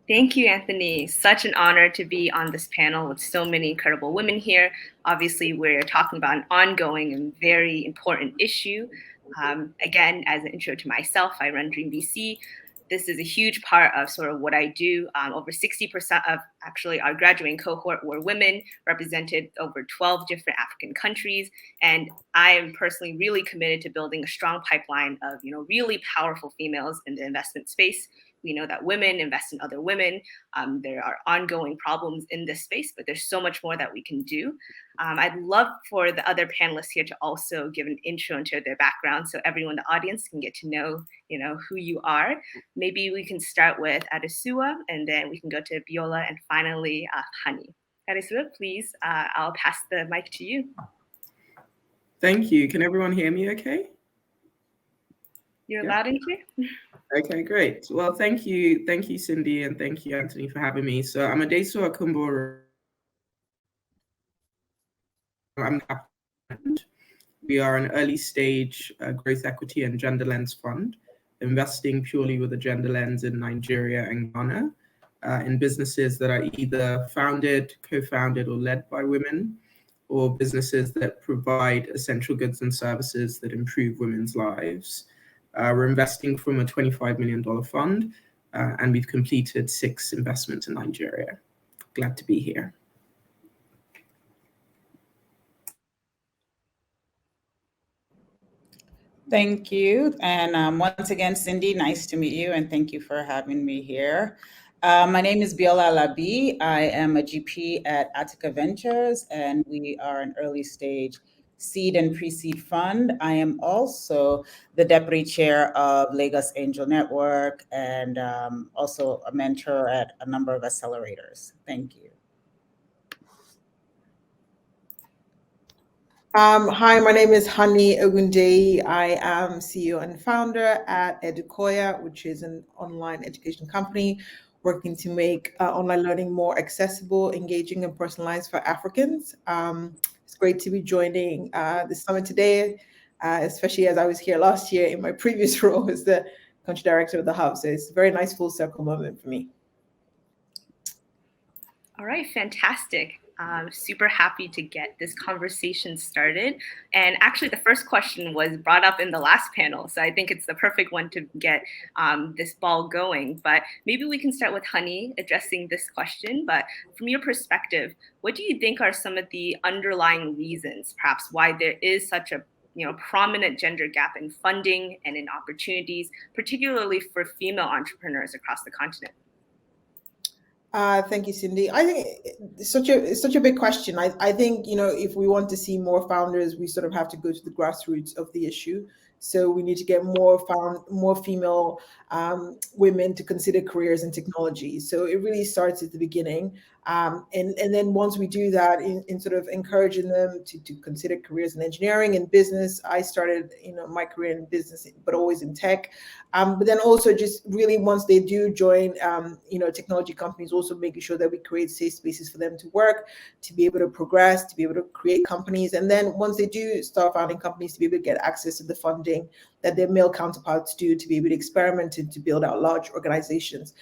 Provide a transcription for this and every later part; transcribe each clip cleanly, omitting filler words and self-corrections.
Thank you, Anthony. Such an honor to be on this panel with so many incredible women here. Obviously, we're talking about an ongoing and very important issue. Again, as an intro to myself, I run DreamVC. This is a huge part of sort of what I do. Over 60% of actually our graduating cohort were women, represented over 12 different African countries. And I am personally really committed to building a strong pipeline of, really powerful females in the investment space. We know that women invest in other women. There are ongoing problems in this space, but there's so much more that we can do. I'd love for the other panelists here to also give an intro into their background so everyone in the audience can get to know, who you are. Maybe we can start with Adesuwa, and then we can go to Biola, and finally, Hani. Adesuwa, please, I'll pass the mic to you. Thank you. Can everyone hear me okay? You're loud and clear. Okay, great. Well, thank you, Cindy, and thank you, Anthony, for having me. So I'm Adesuwa Okunbo. We are an early stage growth equity and gender lens fund, investing purely with a gender lens in Nigeria and Ghana, in businesses that are either founded, co-founded, or led by women, or businesses that provide essential goods and services that improve women's lives. We're investing from a $25 million fund, and we've completed 6 investments in Nigeria. Glad to be here. Thank you. And once again, Cindy, nice to meet you, and thank you for having me here. My name is Biola Alabi. I am a GP at Atika Ventures, and we are an early stage seed and pre-seed fund. I am also the deputy chair of Lagos Angel Network and also a mentor at a number of accelerators. Thank you. Hi, my name is Ogundeyi. I am CEO and founder at Edukoya, which is an online education company working to make online learning more accessible, engaging, and personalized for Africans. It's great to be joining the summit today, especially as I was here last year in my previous role as the country director of the hub. So it's a very nice full circle moment for me. All right, fantastic. Super happy to get this conversation started. And actually, the first question was brought up in the last panel, so I think it's the perfect one to get this ball going. But maybe we can start with Hani addressing this question. But from your perspective, what do you think are some of the underlying reasons, perhaps, why there is such a prominent gender gap in funding and in opportunities, particularly for female entrepreneurs across the continent? Thank you, Cindy. I think it's such a big question. I think, if we want to see more founders, we sort of have to go to the grassroots of the issue. So we need to get more female women to consider careers in technology. So it really starts at the beginning. And then once we do that, in sort of encouraging them to consider careers in engineering and business, I started, my career in business, but always in tech. But then also just really once they do join, technology companies, also making sure that we create safe spaces for them to work, to be able to progress, to be able to create companies. And then once they do start founding companies, to be able to get access to the funding that their male counterparts do, to be able to experiment and to build out large organizations.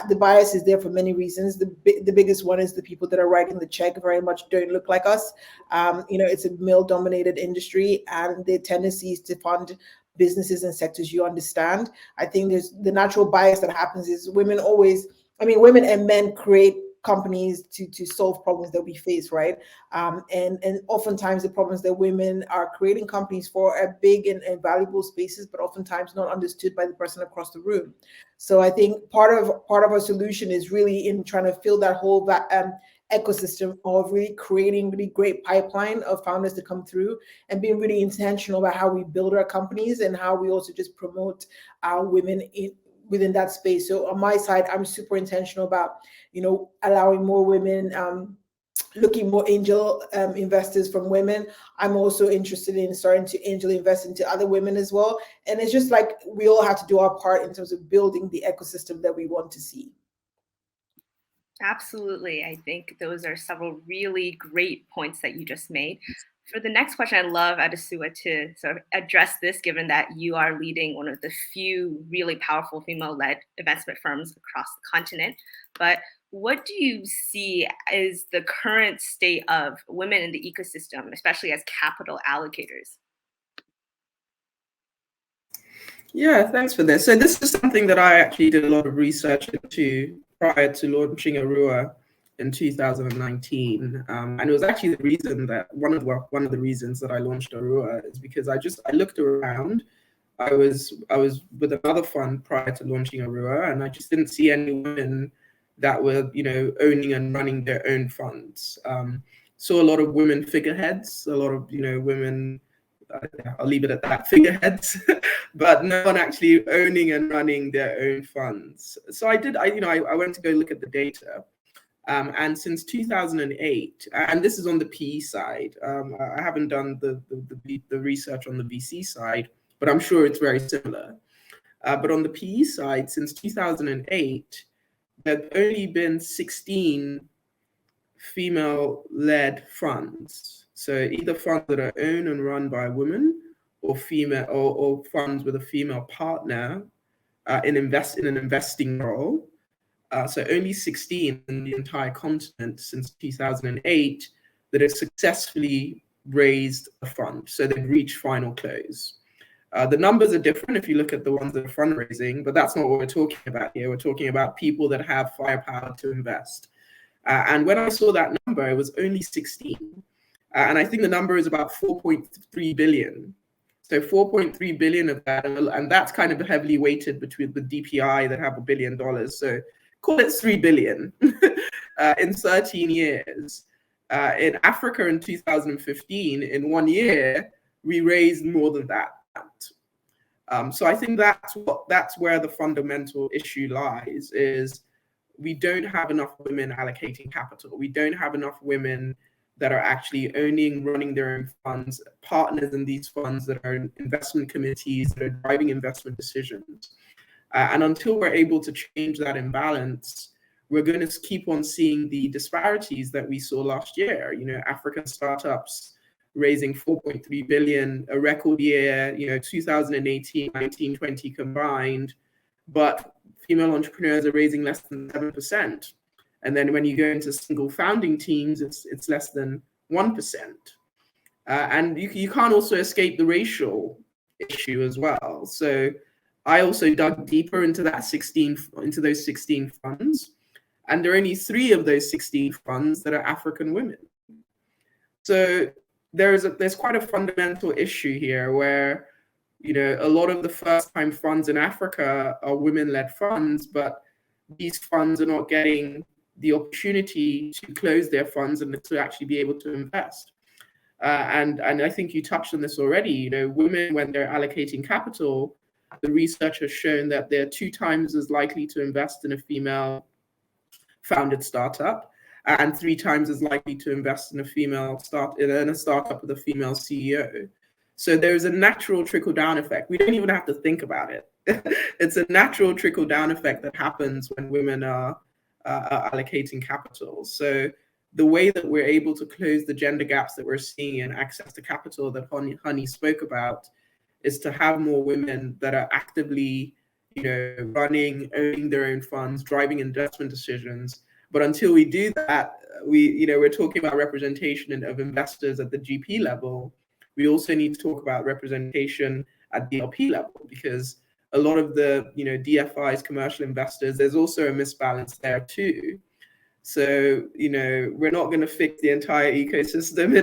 The bias is there for many reasons. The biggest one is the people that are writing the check very much don't look like us. It's a male-dominated industry, and the tendencies to fund businesses and sectors you understand. I think there's the natural bias that happens is women and men create companies to solve problems that we face, right? And oftentimes the problems that women are creating companies for are big and valuable spaces, but oftentimes not understood by the person across the room. So I think part of our solution is really in trying to fill that whole ecosystem of really creating really great pipeline of founders to come through and being really intentional about how we build our companies and how we also just promote women within that space. So on my side, I'm super intentional about, allowing more women, looking more angel investors from women. I'm also interested in starting to angel invest into other women as well. And it's just like we all have to do our part in terms of building the ecosystem that we want to see. Absolutely. I think those are several really great points that you just made. For the next question, I'd love Adesuwa to sort of address this, given that you are leading one of the few really powerful female-led investment firms across the continent. But what do you see as the current state of women in the ecosystem, especially as capital allocators? Yeah, thanks for this. So this is something that I actually did a lot of research into prior to launching Aruwa in 2019, and it was actually the reason that one of the reasons that I launched Aruwa is because I looked around. I was with another fund prior to launching Aruwa, and I just didn't see any women that were owning and running their own funds. Saw a lot of women figureheads, a lot of women. I'll leave it at that, figureheads, but no one actually owning and running their own funds. So I went to go look at the data. And since 2008, and this is on the PE side, I haven't done the research on the VC side, but I'm sure it's very similar. But on the PE side, since 2008, there have only been 16 female-led funds. So either funds that are owned and run by women, or female, or funds with a female partner in an investing role. So only 16 in the entire continent since 2008 that have successfully raised a fund. So they've reached final close. The numbers are different if you look at the ones that are fundraising, but that's not what we're talking about here. We're talking about people that have firepower to invest. And when I saw that number, it was only 16. And I think the number is about 4.3 billion. So 4.3 billion of that, and that's kind of heavily weighted between the DPI that have $1 billion. So call it 3 billion in 13 years. In Africa in 2015, in 1 year, we raised more than that. So I think that's where the fundamental issue lies, is we don't have enough women allocating capital. We don't have enough women that are actually owning, running their own funds, partners in these funds that are in investment committees, that are driving investment decisions. And until we're able to change that imbalance, we're going to keep on seeing the disparities that we saw last year. African startups raising 4.3 billion, a record year, 2018, 19, 20 combined, but female entrepreneurs are raising less than 7%. And then when you go into single founding teams, it's less than 1%. And you can't also escape the racial issue as well. So I also dug deeper into those 16 funds, and there are only 3 of those 16 funds that are African women. So there's quite a fundamental issue here where a lot of the first-time funds in Africa are women-led funds, but these funds are not getting the opportunity to close their funds and to actually be able to invest. And I think you touched on this already. Women, when they're allocating capital, the research has shown that they're 2 times as likely to invest in a female-founded startup, and 3 times as likely to invest in a startup with a female CEO. So there's a natural trickle-down effect. We don't even have to think about it. It's a natural trickle-down effect that happens when women are allocating capital. So the way that we're able to close the gender gaps that we're seeing in access to capital that Honey spoke about is to have more women that are actively, running, owning their own funds, driving investment decisions. But until we do that, we're talking about representation of investors at the GP level. We also need to talk about representation at the LP level, because a lot of the DFIs, commercial investors, there's also a misbalance there too. So we're not going to fix the entire ecosystem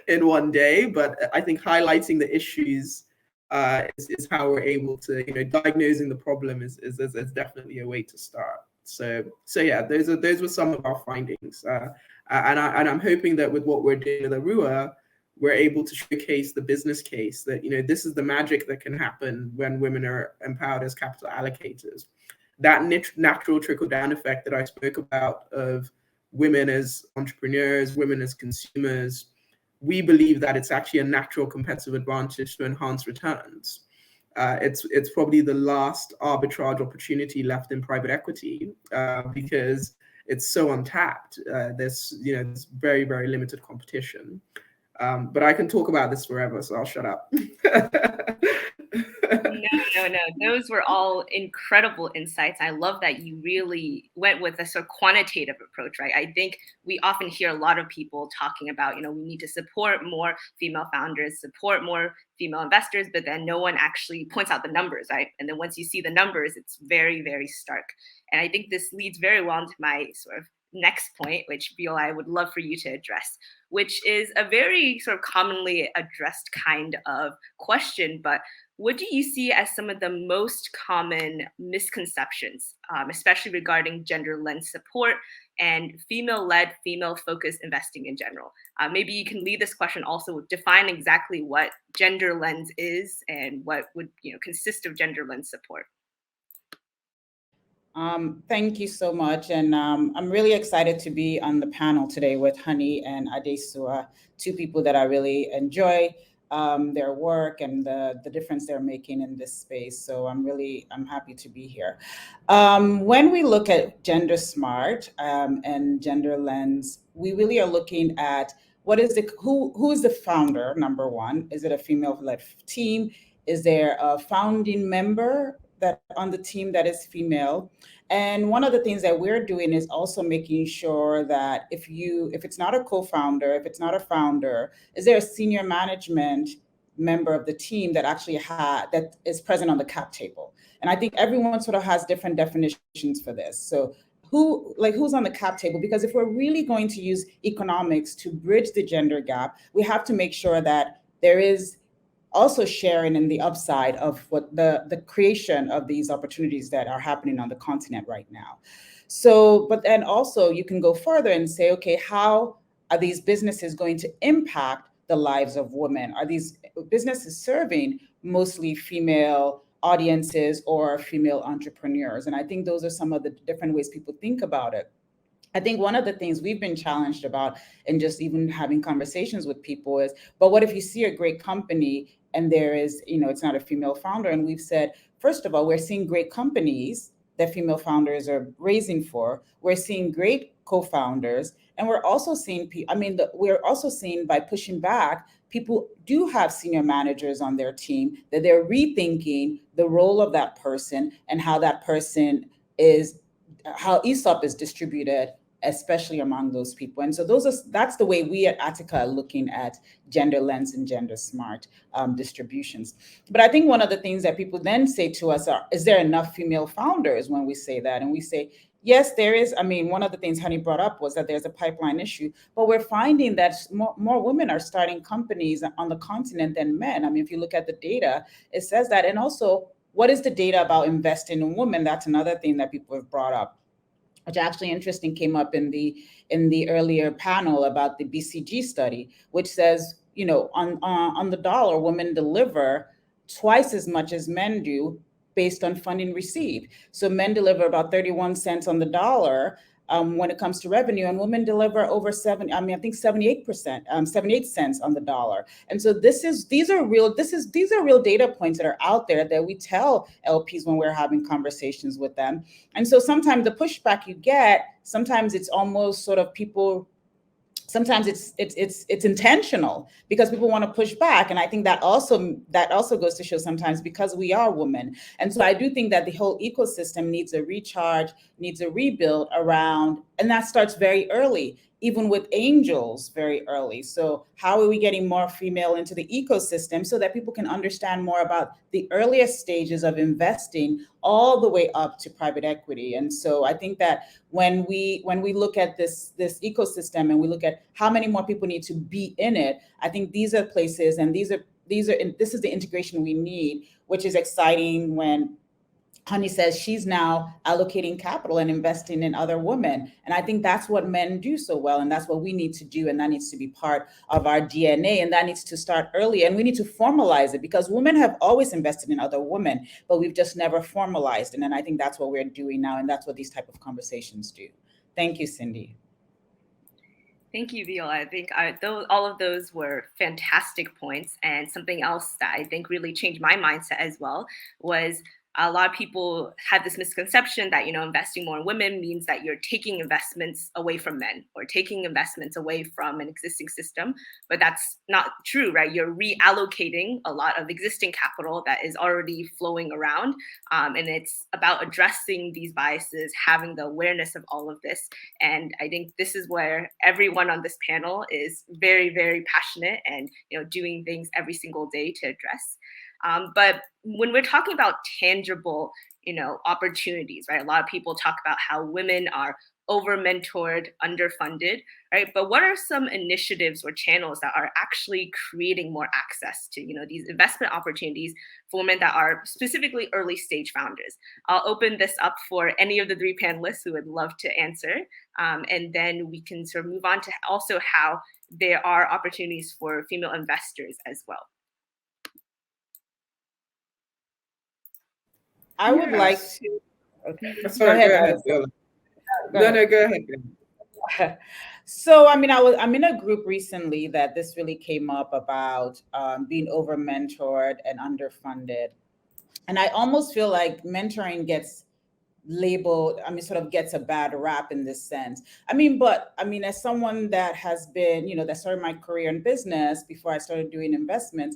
in one day, but I think highlighting the issues is how we're able to diagnosing the problem is definitely a way to start. So yeah, those were some of our findings, and I'm hoping that with what we're doing with Aruwa, we're able to showcase the business case that, this is the magic that can happen when women are empowered as capital allocators. That natural trickle-down effect that I spoke about of women as entrepreneurs, women as consumers, we believe that it's actually a natural competitive advantage to enhance returns. It's probably the last arbitrage opportunity left in private equity because it's so untapped. There's very, very limited competition. But I can talk about this forever, so I'll shut up. No. Those were all incredible insights. I love that you really went with a sort of quantitative approach, right? I think we often hear a lot of people talking about, we need to support more female founders, support more female investors, but then no one actually points out the numbers, right? And then once you see the numbers, it's very, very stark. And I think this leads very well into my sort of next point, which Biola, I would love for you to address, which is a very sort of commonly addressed kind of question, but what do you see as some of the most common misconceptions, especially regarding gender lens support and female-led, female-focused investing in general? Maybe you can lead this question also with define exactly what gender lens is and what would consist of gender lens support. Thank you so much. And I'm really excited to be on the panel today with Honey and Adesuwa, two people that I really enjoy their work and the difference they're making in this space. So I'm happy to be here. When we look at Gender Smart and Gender Lens, we really are looking at who is the founder, number one. Is it a female-led team? Is there a founding member that on the team that is female? And one of the things that we're doing is also making sure that if it's not a co-founder, if it's not a founder, is there a senior management member of the team that actually that is present on the cap table? And I think everyone sort of has different definitions for this. So who's on the cap table? Because if we're really going to use economics to bridge the gender gap, we have to make sure that there is also sharing in the upside of what the creation of these opportunities that are happening on the continent right now. So, but then also you can go further and say, okay, how are these businesses going to impact the lives of women? Are these businesses serving mostly female audiences or female entrepreneurs? And I think those are some of the different ways people think about it. I think one of the things we've been challenged about and just even having conversations with people is, but what if you see a great company and there is, it's not a female founder? And we've said, first of all, we're seeing great companies that female founders are raising for. We're seeing great co-founders. And we're also seeing, we're also seeing by pushing back, people do have senior managers on their team that they're rethinking the role of that person and how that person how ESOP is distributed, especially among those people. And so that's the way we at Atika are looking at gender lens and gender smart distributions. But I think one of the things that people then say to us is there enough female founders when we say that? And we say, yes, there is. One of the things Honey brought up was that there's a pipeline issue, but we're finding that more women are starting companies on the continent than men. If you look at the data, it says that. And also, what is the data about investing in women? That's another thing that people have brought up, which actually interesting came up in the earlier panel about the BCG study, which says, on the dollar, women deliver twice as much as men do based on funding received. So men deliver about 31 cents on the dollar when it comes to revenue, and women deliver over 78%, 78 cents on the dollar. And so these are real data points that are out there that we tell LPs when we're having conversations with them. And so sometimes the pushback you get, sometimes it's almost sort of sometimes it's intentional because people want to push back. And I think that also goes to show sometimes because we are women. And so I do think that the whole ecosystem needs a recharge, needs a rebuild around, and that starts very early, even with angels very early. So how are we getting more female into the ecosystem so that people can understand more about the earliest stages of investing all the way up to private equity? And so I think that when we look at this ecosystem and we look at how many more people need to be in it, I think these are places and this is the integration we need, which is exciting when Honey says she's now allocating capital and investing in other women. And I think that's what men do so well. And that's what we need to do. And that needs to be part of our DNA. And that needs to start early. And we need to formalize it because women have always invested in other women, but we've just never formalized it. And I think that's what we're doing now. And that's what these type of conversations do. Thank you, Cindy. Thank you, Biola. I think all of those were fantastic points. And something else that I think really changed my mindset as well was a lot of people have this misconception that, investing more in women means that you're taking investments away from men or taking investments away from an existing system. But that's not true, right? You're reallocating a lot of existing capital that is already flowing around. And it's about addressing these biases, having the awareness of all of this. And I think this is where everyone on this panel is very, very passionate and, doing things every single day to address. But when we're talking about tangible, opportunities, right? A lot of people talk about how women are over-mentored, underfunded, right? But what are some initiatives or channels that are actually creating more access to, these investment opportunities for women that are specifically early stage founders? I'll open this up for any of the three panelists who would love to answer. And then we can sort of move on to also how there are opportunities for female investors as well. I would like to. Okay. Sorry, go ahead. No, go ahead. So, I'm in a group recently that this really came up about being over mentored and underfunded. And I almost feel like mentoring gets labeled, sort of gets a bad rap in this sense. As someone that has been, that started my career in business before I started doing investments,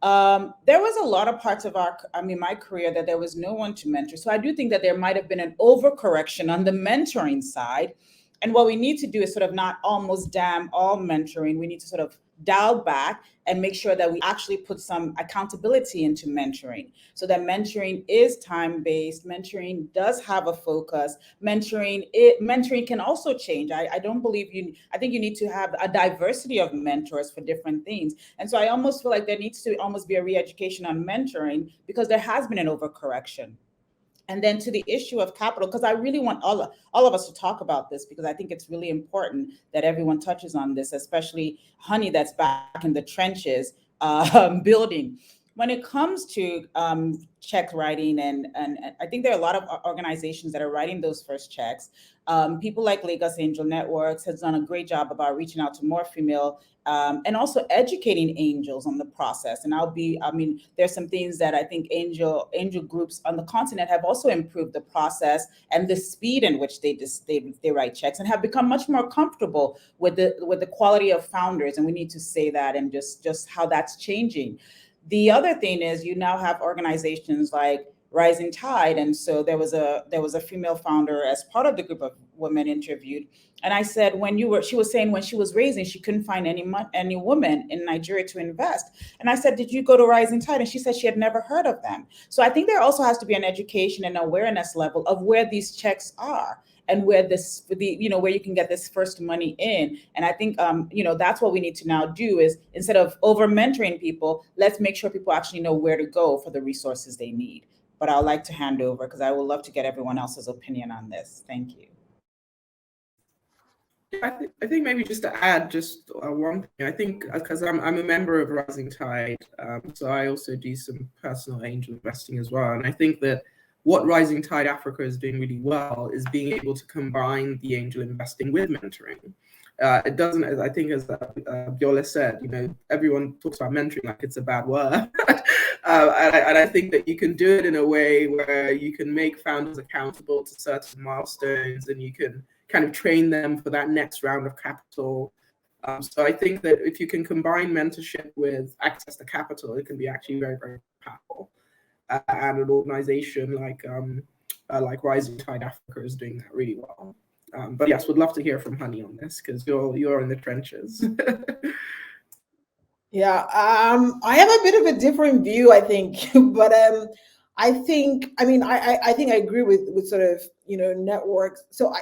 there was a lot of parts of my career that there was no one to mentor. So I do think that there might have been an overcorrection on the mentoring side. And what we need to do is sort of not almost damn all mentoring. We need to sort of dial back and make sure that we actually put some accountability into mentoring, so that mentoring is time-based. Mentoring does have a focus. Mentoring can also change. I think you need to have a diversity of mentors for different things. And so I almost feel like there needs to almost be a re-education on mentoring, because there has been an overcorrection. And then to the issue of capital, because I really want all of us to talk about this, because I think it's really important that everyone touches on this, especially Honey, that's back in the trenches building. When it comes to check writing, and I think there are a lot of organizations that are writing those first checks. People like Lagos Angel Networks has done a great job about reaching out to more female and also educating angels on the process. And there's some things that I think angel groups on the continent have also improved the process and the speed in which they write checks, and have become much more comfortable with the quality of founders. And we need to say that, and just how that's changing. The other thing is, you now have organizations like Rising Tide, and so there was a female founder as part of the group of women interviewed, and I said, she was saying when she was raising, she couldn't find any woman in Nigeria to invest, and I said, did you go to Rising Tide? And she said she had never heard of them. So I think there also has to be an education and awareness level of where these checks are, and where where you can get this first money in. And I think, that's what we need to now do, is instead of over mentoring people, let's make sure people actually know where to go for the resources they need. But I'd like to hand over, because I would love to get everyone else's opinion on this. Thank you. I think maybe just to add just one thing, I think because I'm a member of Rising Tide, so I also do some personal angel investing as well. And I think that what Rising Tide Africa is doing really well is being able to combine the angel investing with mentoring. It doesn't, I think, as Biola said, everyone talks about mentoring like it's a bad word. And I think that you can do it in a way where you can make founders accountable to certain milestones, and you can kind of train them for that next round of capital. So I think that if you can combine mentorship with access to capital, it can be actually very, very powerful. And an organization like Rising Tide Africa is doing that really well. But yes, would love to hear from Honey on this, because you're in the trenches. Yeah, I have a bit of a different view, I think, but I think I agree with sort of networks. So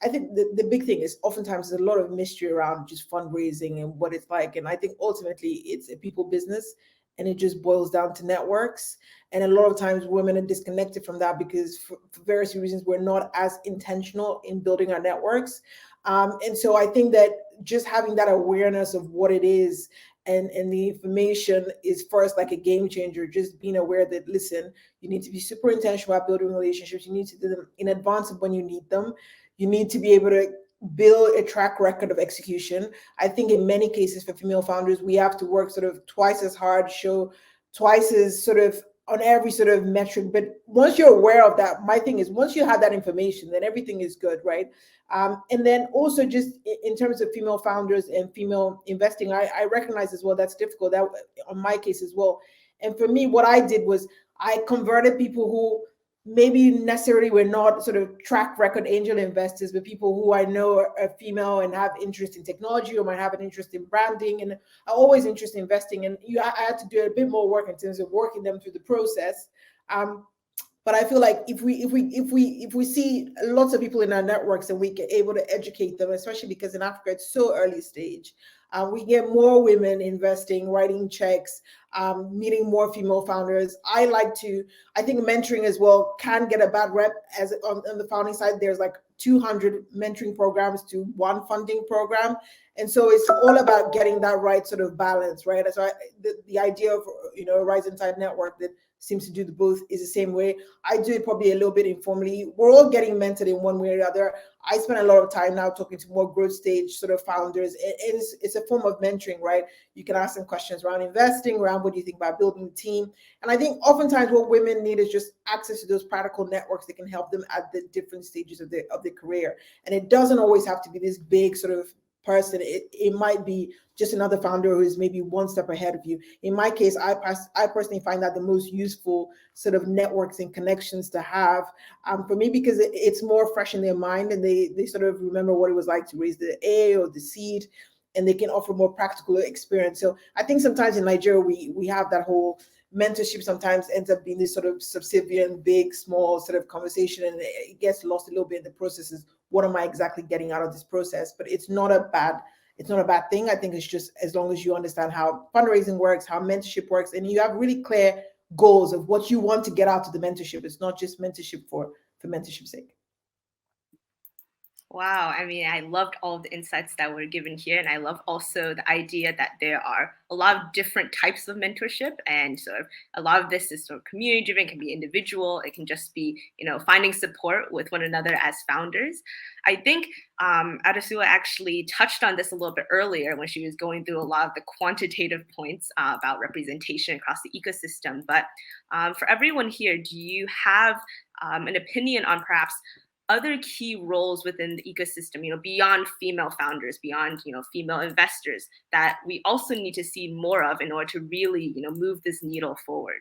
I think the big thing is oftentimes there's a lot of mystery around just fundraising and what it's like, and I think ultimately it's a people business, and it just boils down to networks. And a lot of times women are disconnected from that because for various reasons we're not as intentional in building our networks. And so I think that just having that awareness of what it is and the information is first like a game changer. Just being aware that, listen, you need to be super intentional about building relationships. You need to do them in advance of when you need them. You need to be able to build a track record of execution. I think in many cases for female founders, we have to work sort of twice as hard, show twice as sort of on every sort of metric. But once you're aware of that, my thing is once you have that information, then everything is good, right? And then also just in terms of female founders and female investing, I recognize as well that's difficult. That on my case as well. And for me, what I did was I converted people who maybe necessarily were not sort of track record angel investors, but people who I know are female and have interest in technology or might have an interest in branding and are always interested in investing. And I had to do a bit more work in terms of working them through the process. But I feel like if we see lots of people in our networks and we get able to educate them, especially because in Africa it's so early stage, we get more women investing, writing checks, meeting more female founders. I think mentoring as well can get a bad rep as on the founding side. There's like 200 mentoring programs to one funding program. And so it's all about getting that right sort of balance, right? So the idea of, a Rising Tide network that seems to do the both is the same way. I do it probably a little bit informally. We're all getting mentored in one way or the other. I spend a lot of time now talking to more growth stage sort of founders. It's a form of mentoring, right? You can ask them questions around investing, around what do you think about building a team. And I think oftentimes what women need is just access to those practical networks that can help them at the different stages of their career. And it doesn't always have to be this big sort of person. It might be just another founder who is maybe one step ahead of you. In my case, I personally find that the most useful sort of networks and connections to have for me, because it's more fresh in their mind and they sort of remember what it was like to raise the A or the seed, and they can offer more practical experience. So I think sometimes in Nigeria, we have that whole mentorship sometimes ends up being this sort of subservient, big, small sort of conversation, and it gets lost a little bit in the processes. What am I exactly getting out of this process? But it's not a bad thing. I think it's just as long as you understand how fundraising works, how mentorship works, and you have really clear goals of what you want to get out of the mentorship. It's not just mentorship for mentorship's sake. Wow. I mean, I loved all of the insights that were given here. And I love also the idea that there are a lot of different types of mentorship. And sort of a lot of this is sort of community driven, can be individual. It can just be, finding support with one another as founders. I think Adesuwa actually touched on this a little bit earlier when she was going through a lot of the quantitative points about representation across the ecosystem. But for everyone here, do you have an opinion on perhaps other key roles within the ecosystem, beyond female founders, beyond, female investors, that we also need to see more of in order to really, move this needle forward?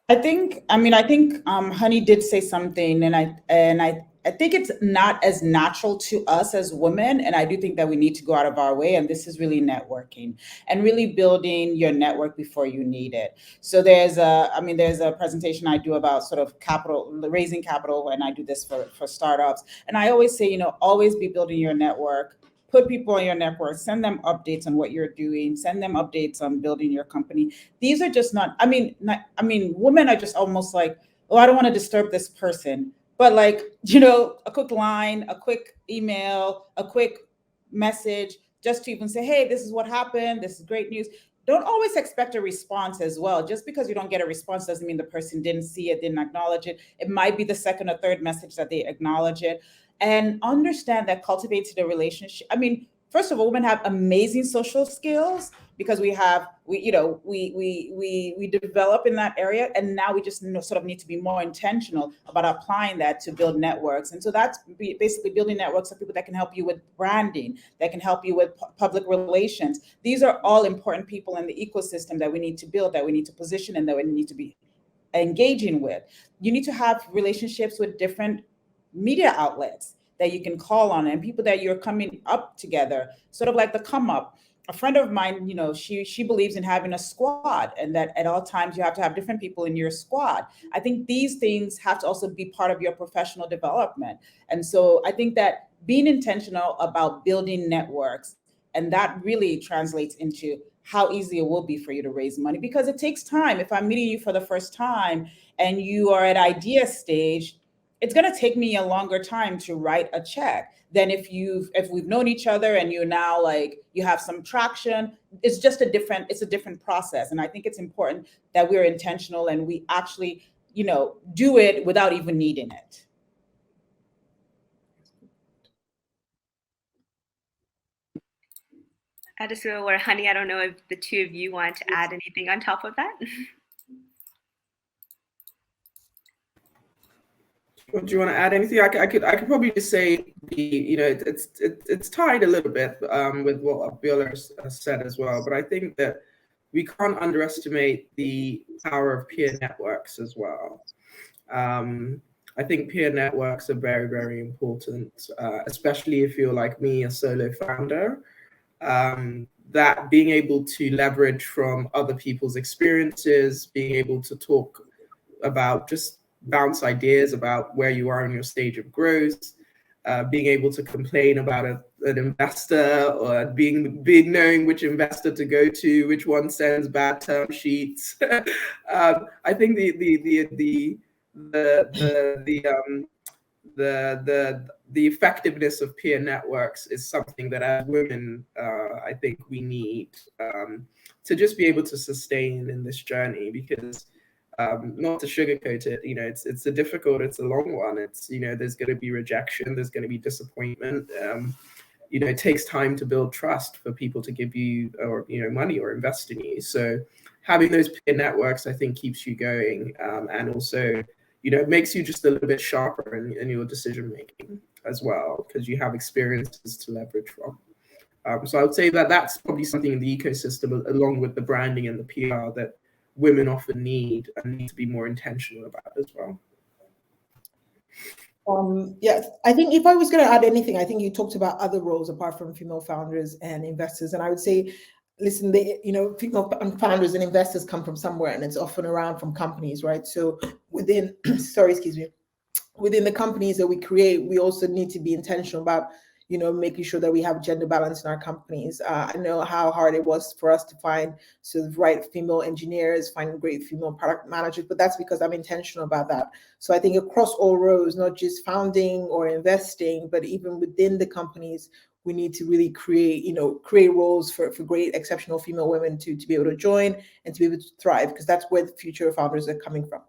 I think Honey did say something, and I think it's not as natural to us as women, and I do think that we need to go out of our way, and this is really networking and really building your network before you need it. So there's a presentation I do about sort of raising capital, and I do this for startups, and I always say, always be building your network. Put people on your network, send them updates on what you're doing, send them updates on building your company. These are just women are just almost like, oh, I don't want to disturb this person. But like, a quick line, a quick email, a quick message, just to even say, hey, this is what happened. This is great news. Don't always expect a response as well. Just because you don't get a response doesn't mean the person didn't see it, didn't acknowledge it. It might be the second or third message that they acknowledge it. And understand that cultivates the relationship. I mean, first of all, women have amazing social skills because we develop in that area, and now we just sort of need to be more intentional about applying that to build networks. And so that's basically building networks of people that can help you with branding, that can help you with public relations. These are all important people in the ecosystem that we need to build, that we need to position, and that we need to be engaging with. You need to have relationships with different media outlets that you can call on, and people that you're coming up together, sort of like the come up. A friend of mine, she believes in having a squad, and that at all times you have to have different people in your squad. I think these things have to also be part of your professional development. And so I think that being intentional about building networks, and that really translates into how easy it will be for you to raise money, because it takes time. If I'm meeting you for the first time and you are at idea stage, it's going to take me a longer time to write a check than if we've known each other and you now you have some traction. It's a different process. And I think it's important that we're intentional and we actually, do it without even needing it. Adesuwa or Honey, I don't know if the two of you want to add anything on top of that. Do you want to add anything? I could probably just say it's tied a little bit with what Biola has said as well. But I think that we can't underestimate the power of peer networks as well. I think peer networks are very, very important, especially if you're like me, a solo founder. That being able to leverage from other people's experiences, being able to talk about just bounce ideas about where you are in your stage of growth, being able to complain about an investor, or being knowing which investor to go to, which one sends bad term sheets. I think the effectiveness of peer networks is something that as women, I think we need to just be able to sustain in this journey, because not to sugarcoat it, it's a long one. There's going to be rejection, there's going to be disappointment. It takes time to build trust for people to give you money or invest in you. So having those peer networks, I think, keeps you going, and also makes you just a little bit sharper in your decision making as well, because you have experiences to leverage from. So I would say that that's probably something in the ecosystem, along with the branding and the PR, that women often need and need to be more intentional about as well. Yeah, I think if I was going to add anything, I think you talked about other roles apart from female founders and investors, and I would say, listen, female founders and investors come from somewhere, and it's often around from companies, right? So within, within the companies that we create, we also need to be intentional about making sure that we have gender balance in our companies. I know how hard it was for us to find sort of right female engineers, find great female product managers, but that's because I'm intentional about that. So I think across all roles, not just founding or investing, but even within the companies, we need to really create roles for great, exceptional female women to be able to join and to be able to thrive, because that's where the future founders are coming from.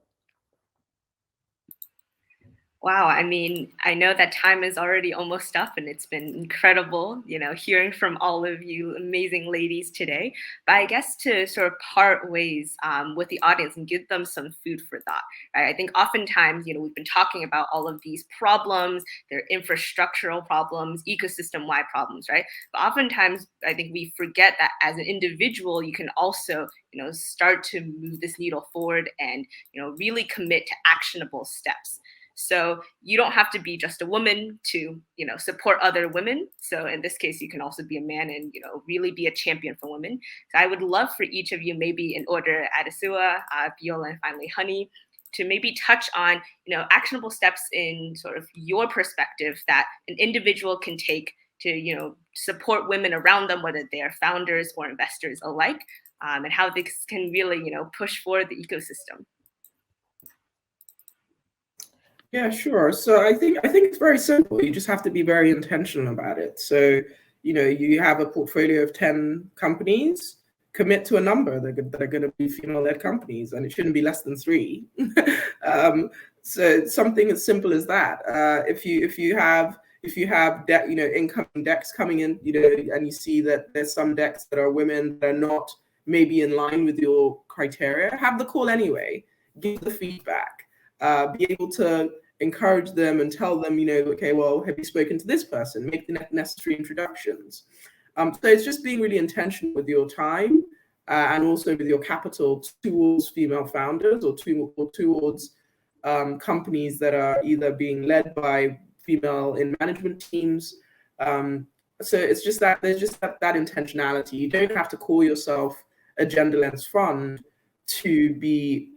Wow, I mean, I know that time is already almost up, and it's been incredible, hearing from all of you amazing ladies today. But I guess to sort of part ways with the audience and give them some food for thought, right? I think oftentimes, we've been talking about all of these problems, they're infrastructural problems, ecosystem-wide problems, right? But oftentimes, I think we forget that as an individual, you can also, start to move this needle forward and, really commit to actionable steps. So you don't have to be just a woman to, support other women. So in this case, you can also be a man and, really be a champion for women. So I would love for each of you, maybe in order, Adesuwa, Biola, and finally Honey, to maybe touch on, actionable steps in sort of your perspective that an individual can take to, support women around them, whether they are founders or investors alike, and how this can really, push forward the ecosystem. Yeah, sure. So I think it's very simple. You just have to be very intentional about it. So, you have a portfolio of 10 companies, commit to a number that are going to be female-led companies, and it shouldn't be less than 3. So something as simple as that. If you have incoming decks coming in, and you see that there's some decks that are women that are not maybe in line with your criteria, have the call anyway. Give the feedback. Be able to encourage them and tell them, okay, well, have you spoken to this person? Make the necessary introductions. So it's just being really intentional with your time and also with your capital towards female founders or towards companies that are either being led by female in management teams. So it's just that there's just that intentionality. You don't have to call yourself a gender lens fund to be,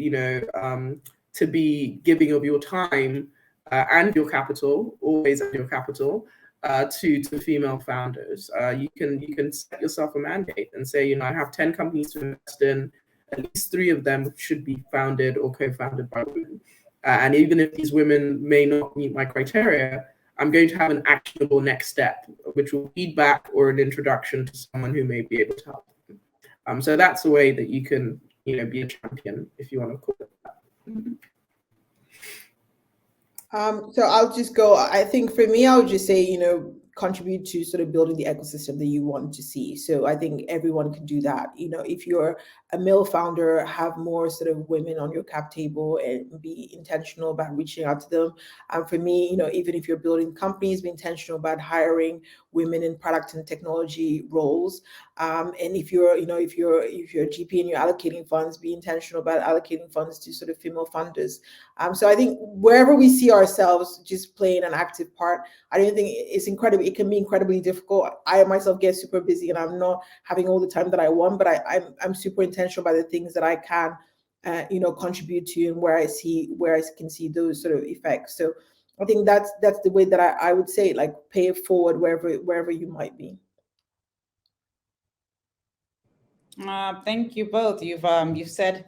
to be giving of your time and your capital, always and your capital, to female founders. You can set yourself a mandate and say, I have 10 companies to invest in, at least 3 of them should be founded or co-founded by women. And even if these women may not meet my criteria, I'm going to have an actionable next step, which will feedback or an introduction to someone who may be able to help them. So that's a way that you can, be a champion, if you want to call it that. So I'll just go. I think for me, I would just say, contribute to sort of building the ecosystem that you want to see. So I think everyone can do that. You know, if you're a male founder, have more sort of women on your cap table and be intentional about reaching out to them. For me, you know, even if you're building companies, be intentional about hiring women in product and technology roles. And if you're, you know, if you're a GP and you're allocating funds, be intentional about allocating funds to sort of female funders. So I think wherever we see ourselves just playing an active part, I don't think it's incredible. It can be incredibly difficult. I myself get super busy and I'm not having all the time that I want, but I'm super intentional by the things that I can, you know, contribute to and where I can see those sort of effects. So I think that's the way that I would say, like, pay it forward wherever you might be. Thank you both. You've said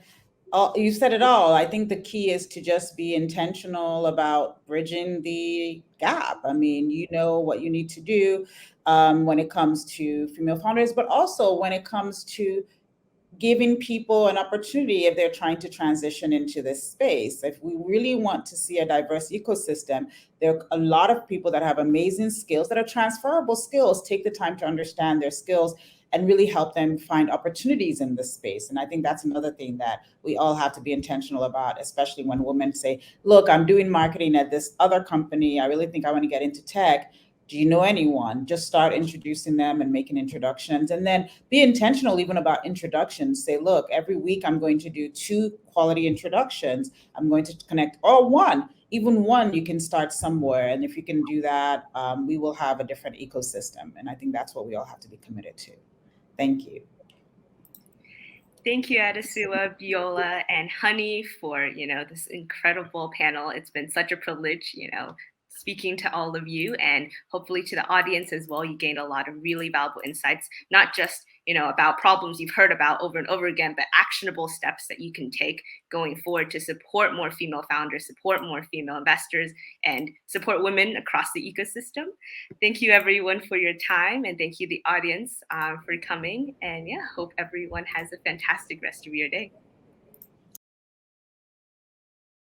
it all. I think the key is to just be intentional about bridging the gap. I mean, you know what you need to do when it comes to female founders, but also when it comes to giving people an opportunity if they're trying to transition into this space. If we really want to see a diverse ecosystem, there are a lot of people that have amazing skills that are transferable skills. Take the time to understand their skills and really help them find opportunities in this space. And I think that's another thing that we all have to be intentional about, especially when women say, look, I'm doing marketing at this other company. I really think I want to get into tech. Do you know anyone? Just start introducing them and making introductions, and then be intentional even about introductions. Say, look, every week I'm going to do 2 quality introductions. I'm going to connect, or one, even one, you can start somewhere. And if you can do that, we will have a different ecosystem. And I think that's what we all have to be committed to. Thank you. Thank you, Adesuwa, Biola, and Honey for, you know, this incredible panel. It's been such a privilege, you know, speaking to all of you, and hopefully to the audience as well. You gained a lot of really valuable insights, not just, you know, about problems you've heard about over and over again, but actionable steps that you can take going forward to support more female founders, support more female investors, and support women across the ecosystem. Thank you, everyone, for your time, and thank you, the audience, for coming. And yeah, hope everyone has a fantastic rest of your day.